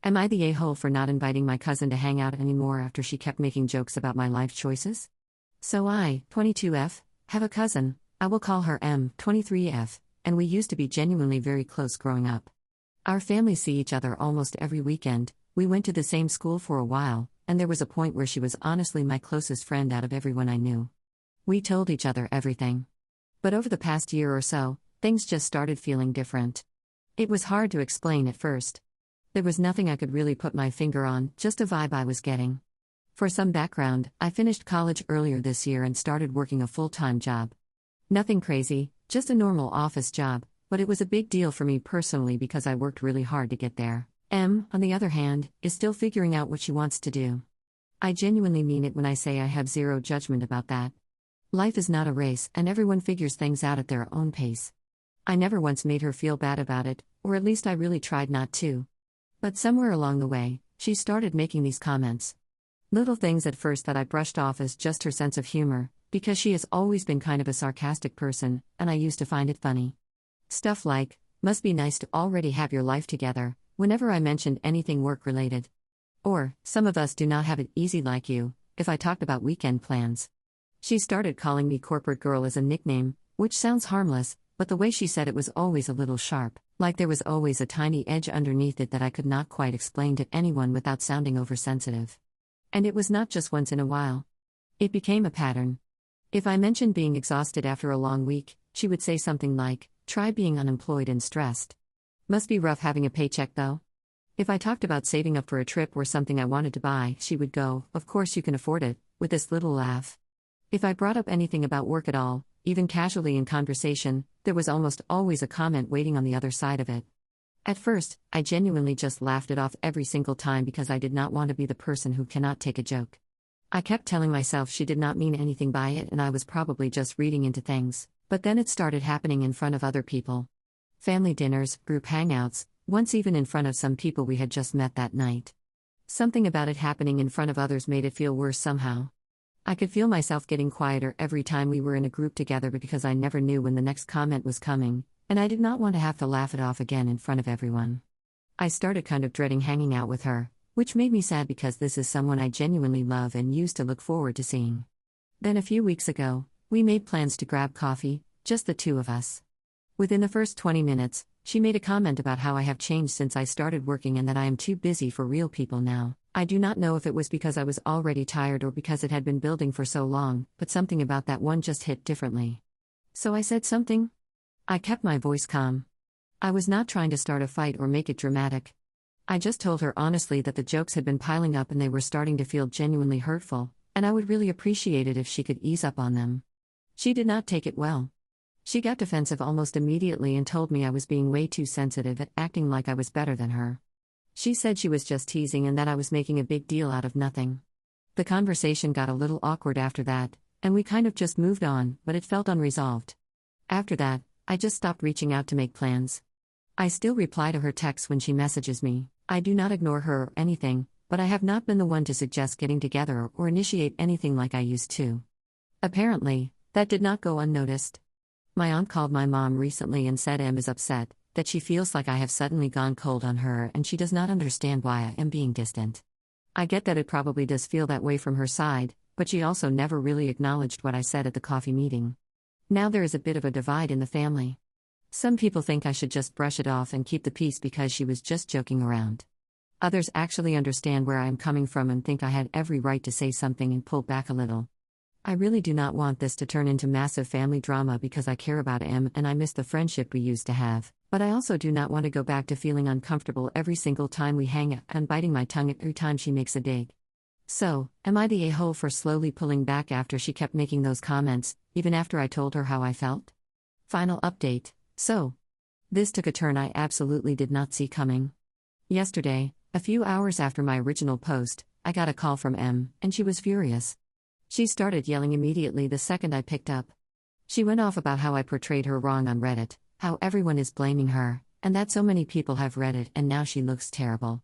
Am I the a-hole for not inviting my cousin to hang out anymore after she kept making jokes about my life choices? So I, 22F, have a cousin, I will call her M, 23F, and we used to be genuinely very close growing up. Our families see each other almost every weekend, we went to the same school for a while, and there was a point where she was honestly my closest friend out of everyone I knew. We told each other everything. But over the past year or so, things just started feeling different. It was hard to explain at first. There was nothing I could really put my finger on, just a vibe I was getting. For some background, I finished college earlier this year and started working a full-time job. Nothing crazy, just a normal office job, but it was a big deal for me personally because I worked really hard to get there. M, on the other hand, is still figuring out what she wants to do. I genuinely mean it when I say I have zero judgment about that. Life is not a race, and everyone figures things out at their own pace. I never once made her feel bad about it, or at least I really tried not to. But somewhere along the way, she started making these comments. Little things at first that I brushed off as just her sense of humor, because she has always been kind of a sarcastic person, and I used to find it funny. Stuff like, must be nice to already have your life together, whenever I mentioned anything work-related. Or, some of us do not have it easy like you, if I talked about weekend plans. She started calling me corporate girl as a nickname, which sounds harmless, but the way she said it was always a little sharp, like there was always a tiny edge underneath it that I could not quite explain to anyone without sounding oversensitive. And it was not just once in a while. It became a pattern. If I mentioned being exhausted after a long week, she would say something like, try being unemployed and stressed. Must be rough having a paycheck though. If I talked about saving up for a trip or something I wanted to buy, she would go, of course you can afford it, with this little laugh. If I brought up anything about work at all, even casually in conversation, there was almost always a comment waiting on the other side of it. At first, I genuinely just laughed it off every single time because I did not want to be the person who cannot take a joke. I kept telling myself she did not mean anything by it and I was probably just reading into things, but then it started happening in front of other people. Family dinners, group hangouts, once even in front of some people we had just met that night. Something about it happening in front of others made it feel worse somehow. I could feel myself getting quieter every time we were in a group together because I never knew when the next comment was coming, and I did not want to have to laugh it off again in front of everyone. I started kind of dreading hanging out with her, which made me sad because this is someone I genuinely love and used to look forward to seeing. Then a few weeks ago, we made plans to grab coffee, just the two of us. Within the first 20 minutes, she made a comment about how I have changed since I started working and that I am too busy for real people now. I do not know if it was because I was already tired or because it had been building for so long, but something about that one just hit differently. So I said something. I kept my voice calm. I was not trying to start a fight or make it dramatic. I just told her honestly that the jokes had been piling up and they were starting to feel genuinely hurtful, and I would really appreciate it if she could ease up on them. She did not take it well. She got defensive almost immediately and told me I was being way too sensitive and acting like I was better than her. She said she was just teasing and that I was making a big deal out of nothing. The conversation got a little awkward after that, and we kind of just moved on, but it felt unresolved. After that, I just stopped reaching out to make plans. I still reply to her texts when she messages me. I do not ignore her or anything, but I have not been the one to suggest getting together or initiate anything like I used to. Apparently, that did not go unnoticed. My aunt called my mom recently and said M is upset, that she feels like I have suddenly gone cold on her and she does not understand why I am being distant. I get that it probably does feel that way from her side, but she also never really acknowledged what I said at the coffee meeting. Now there is a bit of a divide in the family. Some people think I should just brush it off and keep the peace because she was just joking around. Others actually understand where I am coming from and think I had every right to say something and pull back a little. I really do not want this to turn into massive family drama because I care about M and I miss the friendship we used to have, but I also do not want to go back to feeling uncomfortable every single time we hang out and biting my tongue every time she makes a dig. So, am I the a-hole for slowly pulling back after she kept making those comments, even after I told her how I felt? Final update. So, this took a turn I absolutely did not see coming. Yesterday, a few hours after my original post, I got a call from M, and she was furious. She started yelling immediately the second I picked up. She went off about how I portrayed her wrong on Reddit, how everyone is blaming her, and that so many people have read it and now she looks terrible.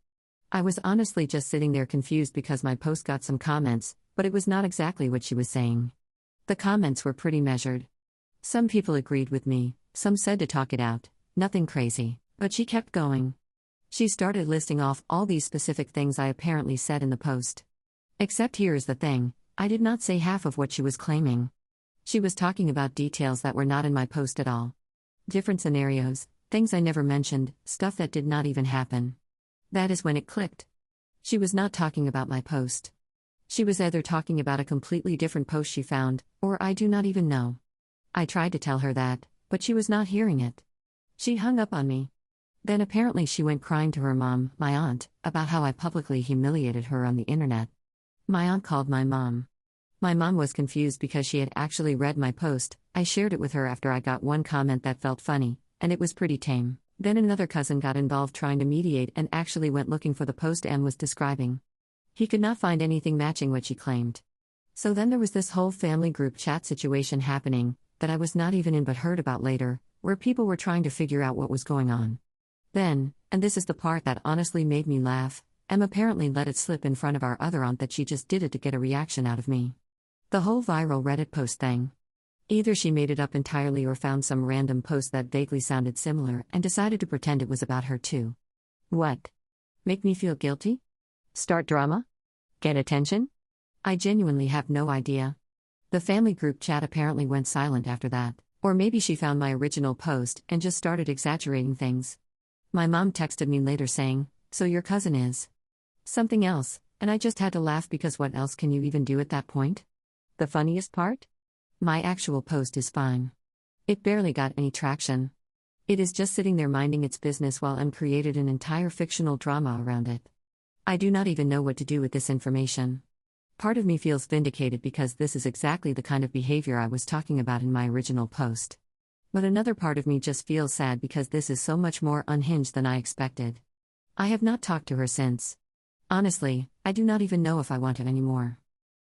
I was honestly just sitting there confused because my post got some comments, but it was not exactly what she was saying. The comments were pretty measured. Some people agreed with me, some said to talk it out, nothing crazy, but she kept going. She started listing off all these specific things I apparently said in the post. Except here is the thing, I did not say half of what she was claiming. She was talking about details that were not in my post at all. Different scenarios, things I never mentioned, stuff that did not even happen. That is when it clicked. She was not talking about my post. She was either talking about a completely different post she found, or I do not even know. I tried to tell her that, but she was not hearing it. She hung up on me. Then apparently she went crying to her mom, my aunt, about how I publicly humiliated her on the internet. My aunt called my mom. My mom was confused because she had actually read my post. I shared it with her after I got one comment that felt funny, and it was pretty tame. Then another cousin got involved trying to mediate and actually went looking for the post Em was describing. He could not find anything matching what she claimed. So then there was this whole family group chat situation happening, that I was not even in but heard about later, where people were trying to figure out what was going on. Then, and this is the part that honestly made me laugh, Em apparently let it slip in front of our other aunt that she just did it to get a reaction out of me. The whole viral Reddit post thing. Either she made it up entirely or found some random post that vaguely sounded similar and decided to pretend it was about her too. What? Make me feel guilty? Start drama? Get attention? I genuinely have no idea. The family group chat apparently went silent after that, or maybe she found my original post and just started exaggerating things. My mom texted me later saying, "So your cousin is something else," and I just had to laugh because what else can you even do at that point? The funniest part? My actual post is fine. It barely got any traction. It is just sitting there minding its business while Em created an entire fictional drama around it. I do not even know what to do with this information. Part of me feels vindicated because this is exactly the kind of behavior I was talking about in my original post. But another part of me just feels sad because this is so much more unhinged than I expected. I have not talked to her since. Honestly, I do not even know if I want to anymore.